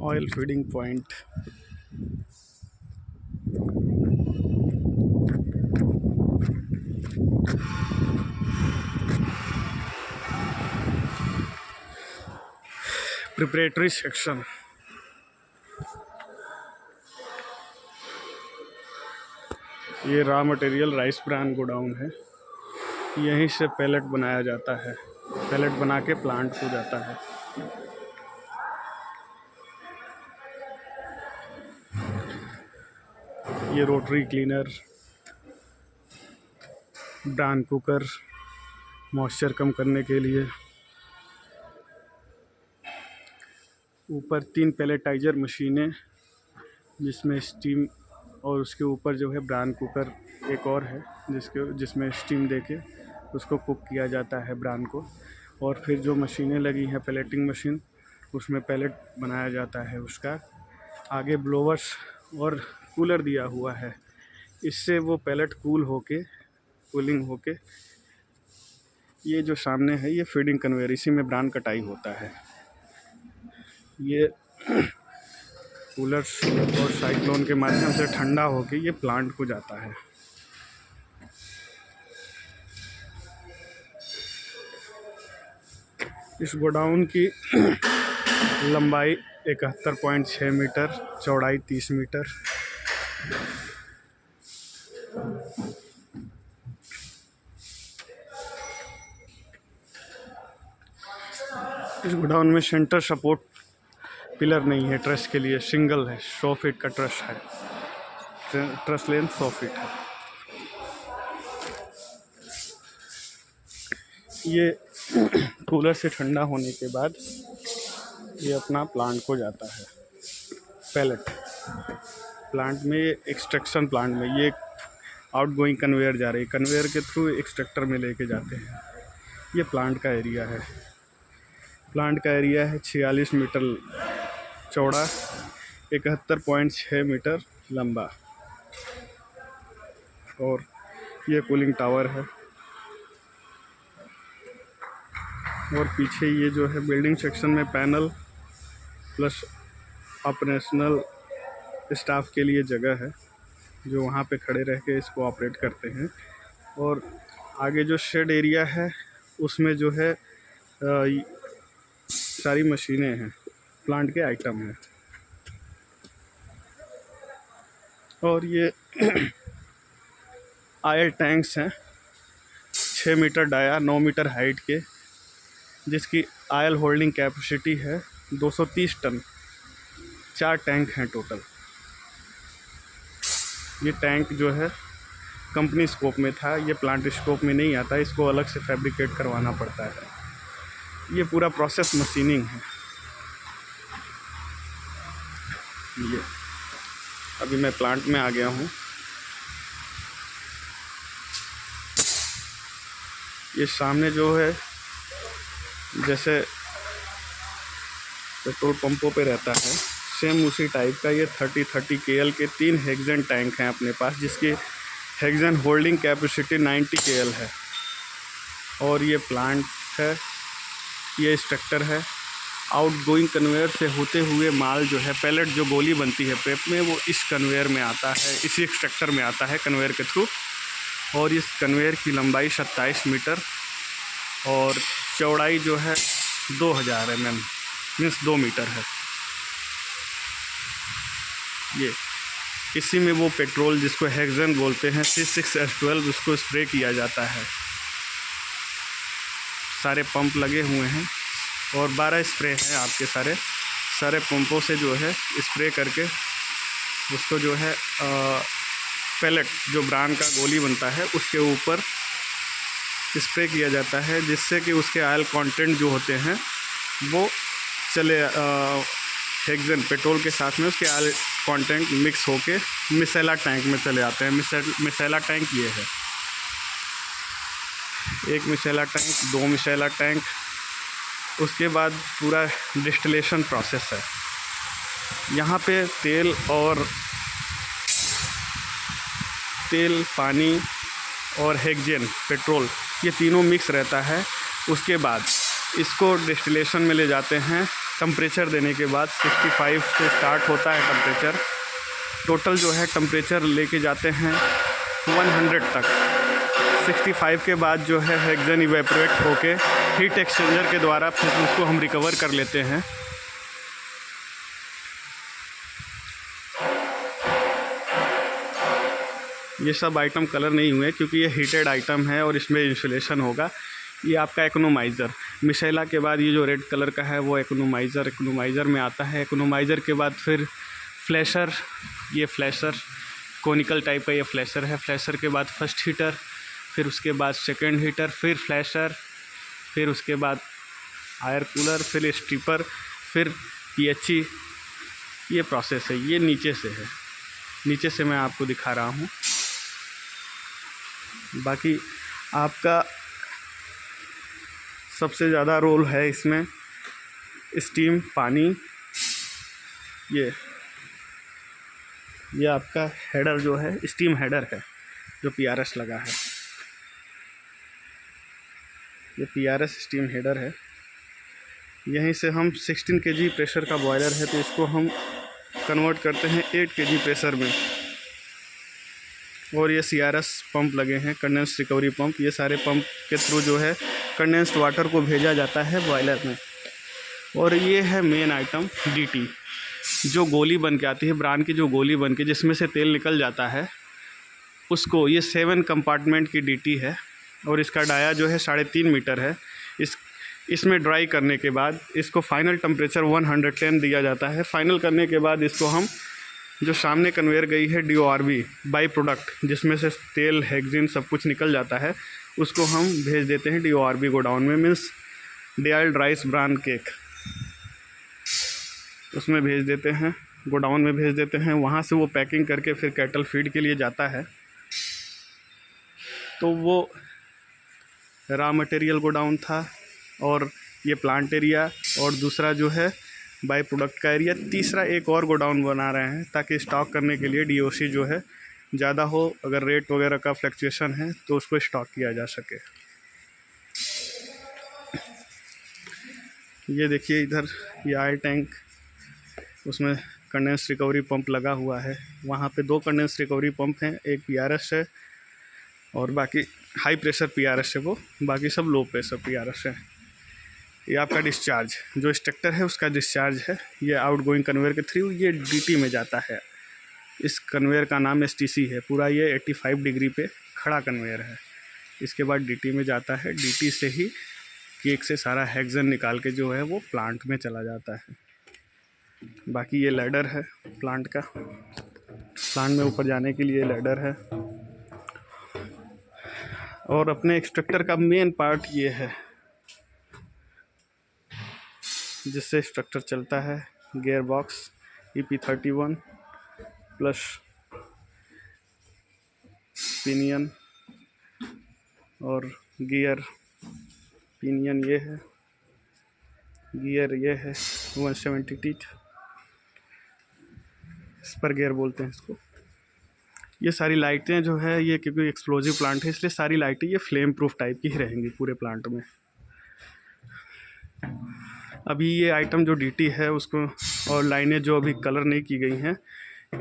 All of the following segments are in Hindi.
Oil feeding point. Preparatory section. ये raw material rice bran godown है। यहीं से पैलेट बनाया जाता है। पैलेट बना के प्लांट हो जाता है। ये rotary cleaner, bran cooker, moisture कम करने के लिए। ऊपर 3 पैलेटाइजर मशीनें जिसमें स्टीम, और उसके ऊपर जो है ब्रान कुकर एक और है जिसमें स्टीम देके उसको कुक किया जाता है ब्रान को। और फिर जो मशीनें लगी हैं पैलेटिंग मशीन, उसमें पैलेट बनाया जाता है उसका। आगे ब्लोवर्स और कूलर दिया हुआ है, इससे वो पैलेट कूलिंग होके ये जो सामने है ये फीडिंग कन्वेयर, इसी में ब्रान कटाई होता है। ये कूलर्स और साइक्लोन के माध्यम से ठंडा होके ये प्लांट को जाता है। इस गोडाउन की लंबाई 71.6 मीटर, चौड़ाई 30 मीटर। इस गोडाउन में सेंटर सपोर्ट पिलर नहीं है, ट्रस के लिए सिंगल है, 100 फीट का ट्रस है। ट्रस लेंथ 100 फीट है। ये कूलर से ठंडा होने के बाद ये अपना प्लांट को जाता है। पैलेट प्लांट में, एक्सट्रैक्शन प्लांट में ये आउटगोइंग कन्वेयर जा रही है, कन्वेयर के थ्रू एक्सट्रैक्टर में लेके जाते हैं। ये प्लांट का एरिया है। प्लांट का एरिया है 46 मीटर चौड़ा, 71.6 मीटर लंबा। और ये कूलिंग टावर है। और पीछे ये जो है बिल्डिंग सेक्शन में पैनल प्लस ऑपरेशनल स्टाफ के लिए जगह है, जो वहाँ पे खड़े रह के इसको ऑपरेट करते हैं। और आगे जो शेड एरिया है उसमें जो है सारी मशीनें हैं, प्लांट के आइटम हैं। और ये ऑयल टैंक्स हैं, 6 मीटर डाया, 9 मीटर हाइट के, जिसकी ऑयल होल्डिंग कैपेसिटी है 230 टन। 4 टैंक हैं टोटल। ये टैंक जो है कंपनी स्कोप में था, ये प्लांट स्कोप में नहीं आता, इसको अलग से फैब्रिकेट करवाना पड़ता है। ये पूरा प्रोसेस मशीनिंग है। ये अभी मैं प्लांट में आ गया हूँ। ये सामने जो है जैसे पेट्रोल पंपों पे रहता है, सेम उसी टाइप का ये 30 KL के 3 हेक्सेन टैंक हैं अपने पास, जिसकी हेक्सेन होल्डिंग कैपेसिटी 90 KL है। और ये प्लांट है, ये स्ट्रक्चर है। आउटगोइंग कन्वेयर से होते हुए माल जो है, पैलेट जो गोली बनती है पेप में, वो इस कन्वेयर में आता है, इसी स्ट्रक्चर में आता है कन्वेयर के थ्रू। और इस कन्वेयर की लंबाई 27 मीटर और चौड़ाई जो है 2000 mm मीन्स 2 मीटर है। ये इसी में वो पेट्रोल जिसको हेक्सेन बोलते हैं, C6H12, उसको स्प्रे किया जाता है। सारे पंप लगे हुए हैं और 12 स्प्रे हैं आपके सारे पंपों से जो है स्प्रे करके उसको जो है पैलेट जो ब्रान का गोली बनता है उसके ऊपर स्प्रे किया जाता है, जिससे कि उसके ऑयल कंटेंट जो होते हैं वो चले हेक्सेन पेट्रोल के साथ में उसके ऑयल कंटेंट मिक्स होके मिसेला टैंक में चले आते हैं। मिसेला टैंक ये है, 1 मिसेला टैंक, 2 मिसेला टैंक। उसके बाद पूरा डिस्टिलेशन प्रोसेस है। यहाँ पे तेल, पानी और हेक्सेन पेट्रोल, ये तीनों मिक्स रहता है। उसके बाद इसको डिस्टिलेशन में ले जाते हैं टेम्परेचर देने के बाद 65 से स्टार्ट होता है टेम्परेचर। टोटल जो है टेम्परेचर लेके जाते हैं 100 तक। 65 के बाद जो है हेक्सेन इवेपोरेट होके हीट एक्सचेंजर के द्वारा फिर उसको हम रिकवर कर लेते हैं। ये सब आइटम कलर नहीं हुए क्योंकि ये हीटेड आइटम है और इसमें इंसुलेशन होगा। ये आपका इकोनोमाइज़र मिशेला के बाद ये जो रेड कलर का है वो इकोनोमाइज़र में आता है। इकोनोमाइज़र के बाद फिर फ्लैशर, ये फ्लैशर कोनिकल टाइप का ये फ्लैशर है। फ्लैशर के बाद फर्स्ट हीटर, फिर उसके बाद सेकंड हीटर, फिर फ्लैशर, फिर उसके बाद एयर कूलर, फिर स्ट्रिपर, फिर पीएचई। ये प्रोसेस है। ये नीचे से है, नीचे से मैं आपको दिखा रहा हूँ। बाकी आपका सबसे ज़्यादा रोल है इसमें स्टीम, पानी। ये आपका हेडर जो है स्टीम हेडर है जो पीआरएस लगा है। ये पीआरएस स्टीम हेडर है। यहीं से हम 16 केजी प्रेशर का बॉयलर है तो इसको हम कन्वर्ट करते हैं 8 केजी प्रेशर में। और ये सीआरएस पंप लगे हैं, कंडेंस्ड रिकवरी पंप। ये सारे पंप के थ्रू जो है कंडेंस्ड वाटर को भेजा जाता है बॉयलर में। और ये है मेन आइटम डीटी, जो गोली बन के आती है, ब्रांड की जो गोली बन के जिसमें से तेल निकल जाता है उसको। ये 7 कंपार्टमेंट की डीटी है और इसका डाया जो है 3.5 मीटर है। इसमें ड्राई करने के बाद इसको फाइनल टेम्परेचर 110 दिया जाता है। फाइनल करने के बाद इसको हम जो सामने कन्वेयर गई है DORB बाई प्रोडक्ट, जिसमें से तेल, हेक्सेन सब कुछ निकल जाता है, उसको हम भेज देते हैं DORB गोडाउन में, मीन्स डेआइल्ड राइस ब्रान केक, उसमें भेज देते हैं, गोडाउन में भेज देते हैं। वहाँ से वो पैकिंग करके फिर कैटल फीड के लिए जाता है। तो वो रॉ मटेरियल गोडाउन था और ये प्लांट एरिया, और दूसरा जो है बाई प्रोडक्ट का एरिया। तीसरा एक और गोडाउन बना रहे हैं ताकि स्टॉक करने के लिए DOC जो है ज़्यादा हो, अगर रेट वगैरह का फ्लक्चुएशन है तो उसको स्टॉक किया जा सके। ये देखिए इधर ये आई टैंक, उसमें कंडेंस्ड रिकवरी पंप लगा हुआ है। वहाँ पे 2 कंडेंस्ड रिकवरी पंप हैं, एक PRS है और बाकी हाई प्रेशर PRS है वो, बाकी सब लो प्रेशर PRS है। ये आपका डिस्चार्ज, जो स्ट्रक्चर है उसका डिस्चार्ज है। ये आउटगोइंग कन्वेयर के थ्रू ये DT में जाता है। इस कन्वेयर का नाम STC है। पूरा ये 85 डिग्री पे खड़ा कन्वेयर है। इसके बाद DT में जाता है। DT से ही केक से सारा हेक्सेन निकाल के जो है वो प्लांट में चला जाता है। बाकी ये लैडर है प्लांट का, प्लांट में ऊपर जाने के लिए लैडर है। और अपने एक्सट्रैक्टर का मेन पार्ट ये है जिससे स्ट्रक्चर चलता है, gear box EP31 plus pinion और गियर। पिनियन ये है, गियर ये है 170 टीथ, स्पर गियर बोलते हैं इसको। ये सारी लाइटें जो है ये क्योंकि एक्सप्लोजिव प्लांट है इसलिए सारी लाइटें ये फ्लेम प्रूफ टाइप की ही रहेंगी पूरे प्लांट में। अभी ये आइटम जो DT है उसको, और लाइनें जो अभी कलर नहीं की गई हैं,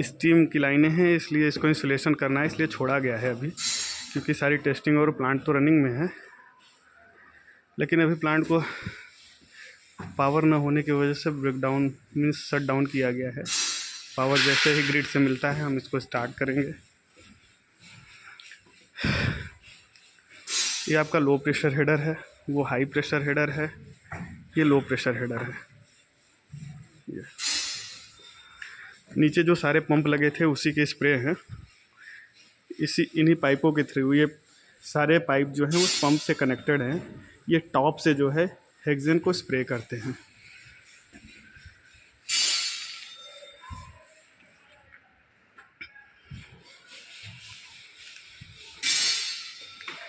स्टीम की लाइनें हैं, इसलिए इसको इंसुलेशन करना है, इसलिए छोड़ा गया है अभी, क्योंकि सारी टेस्टिंग और प्लांट तो रनिंग में है। लेकिन अभी प्लांट को पावर ना होने की वजह से ब्रेकडाउन मीन्स शट डाउन किया गया है। पावर जैसे ही ग्रिड से मिलता है हम इसको स्टार्ट करेंगे। ये आपका लो प्रेशर हेडर है, वो हाई प्रेशर हेडर है, ये लो प्रेशर हेडर है। ये नीचे जो सारे पंप लगे थे उसी के स्प्रे हैं, इन्हीं पाइपों के थ्रू ये सारे पाइप जो हैं उस पंप से कनेक्टेड हैं। ये टॉप से जो है हेक्सेन को स्प्रे करते हैं।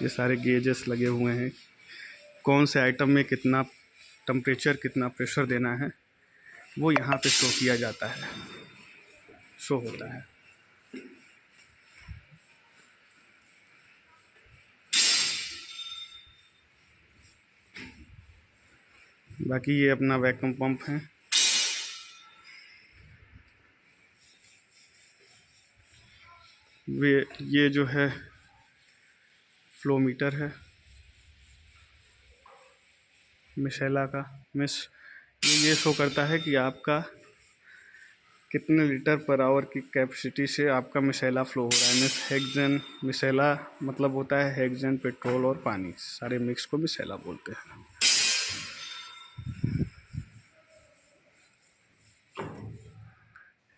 ये सारे गेजेस लगे हुए हैं, कौन से आइटम में कितना टेम्परेचर, कितना प्रेशर देना है वो यहाँ पे शो किया जाता है, शो होता है। बाकी ये अपना वैक्यूम पंप है, वे ये जो है फ्लो मीटर है मिशेला का मिस। ये शो करता है कि आपका कितने लीटर पर आवर की कैपेसिटी से आपका मिशेला फ्लो हो रहा है। मिस हेक्सेन मिशेला मतलब होता है हेक्सेन, पेट्रोल और पानी, सारे मिक्स को मिशेला बोलते हैं।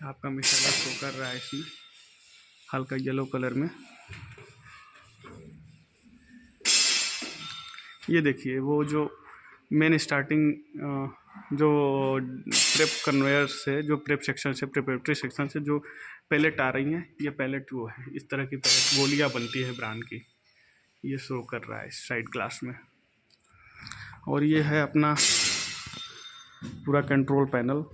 आपका मिशेला शो कर रहा है इसमें हल्का येलो कलर में। ये देखिए वो जो मेन स्टार्टिंग जो प्रेप कन्वेयर से, जो प्रेप सेक्शन से, प्रिपरेटरी सेक्शन से जो पैलेट आ रही हैं, ये पैलेट वो है, इस तरह की पैलेट गोलियां बनती है ब्रांड की। ये शो कर रहा है इस साइड ग्लास में। और ये है अपना पूरा कंट्रोल पैनल,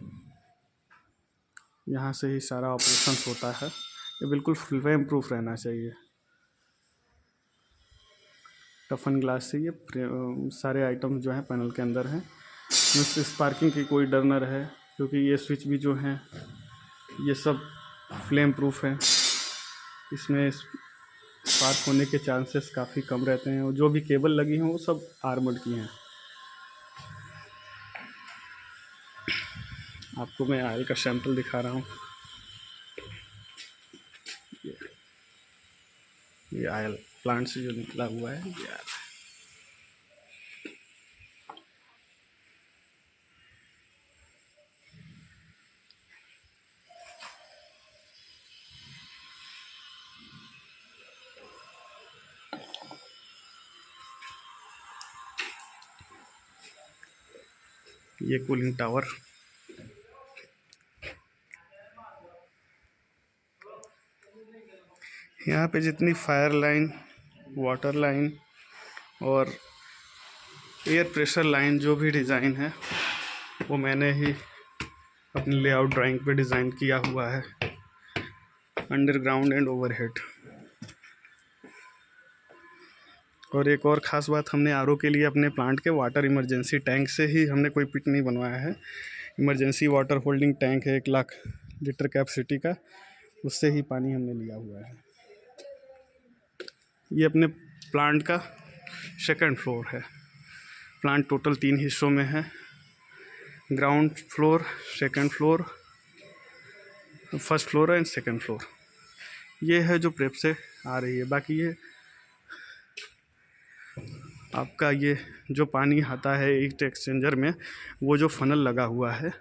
यहाँ से ही सारा ऑपरेशन होता है। ये बिल्कुल फ्लेम प्रूफ रहना चाहिए। टफन ग्लास से ये सारे आइटम जो हैं पैनल के अंदर हैं। स्पार्किंग की कोई डर न रहे, क्योंकि ये स्विच भी जो हैं ये सब फ्लेम प्रूफ हैं। इसमें स्पार्क होने के चांसेस काफ़ी कम रहते हैं। और जो भी केबल लगी हैं वो सब आर्मर्ड की हैं। आपको मैं ऑयल का सैंपल दिखा रहा हूँ। ये ऑयल प्लांट से जो निकला हुआ है ये ऑयल। ये कूलिंग टावर, यहाँ पे जितनी फायर लाइन, वाटर लाइन और एयर प्रेशर लाइन जो भी डिज़ाइन है वो मैंने ही अपने लेआउट ड्राइंग पे डिज़ाइन किया हुआ है, अंडरग्राउंड एंड ओवरहेड। और एक और ख़ास बात, हमने आरओ के लिए अपने प्लांट के वाटर इमरजेंसी टैंक से ही, हमने कोई पिट नहीं बनवाया है। इमरजेंसी वाटर होल्डिंग टैंक है 1 लाख लीटर कैपेसिटी का, उससे ही पानी हमने लिया हुआ है। ये अपने प्लांट का सेकंड फ्लोर है। प्लांट टोटल 3 हिस्सों में है, ground floor, second floor, first floor and second floor. ये है जो प्रेप से आ रही है। बाकी ये आपका ये जो पानी आता है हीट एक्सचेंजर में, वो जो फनल लगा हुआ है,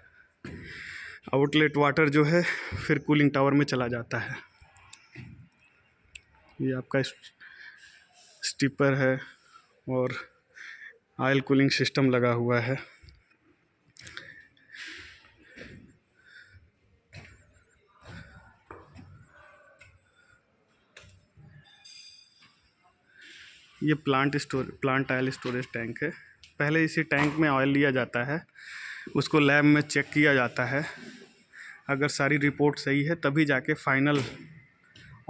आउटलेट वाटर जो है फिर कूलिंग टावर में चला जाता है। ये आपका स्टिपर है और ऑयल कूलिंग सिस्टम लगा हुआ है। ये प्लांट ऑयल स्टोरेज टैंक है। पहले इसी टैंक में ऑयल लिया जाता है, उसको लैब में चेक किया जाता है। अगर सारी रिपोर्ट सही है तभी जाके फाइनल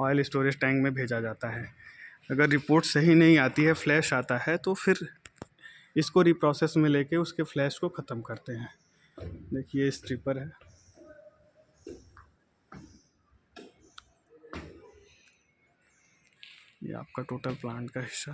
ऑयल स्टोरेज टैंक में भेजा जाता है। अगर रिपोर्ट सही नहीं आती है, फ्लैश आता है, तो फिर इसको रिप्रोसेस में लेके उसके फ्लैश को ख़त्म करते हैं। देखिए स्ट्रिपर है। ये आपका टोटल प्लांट का हिस्सा।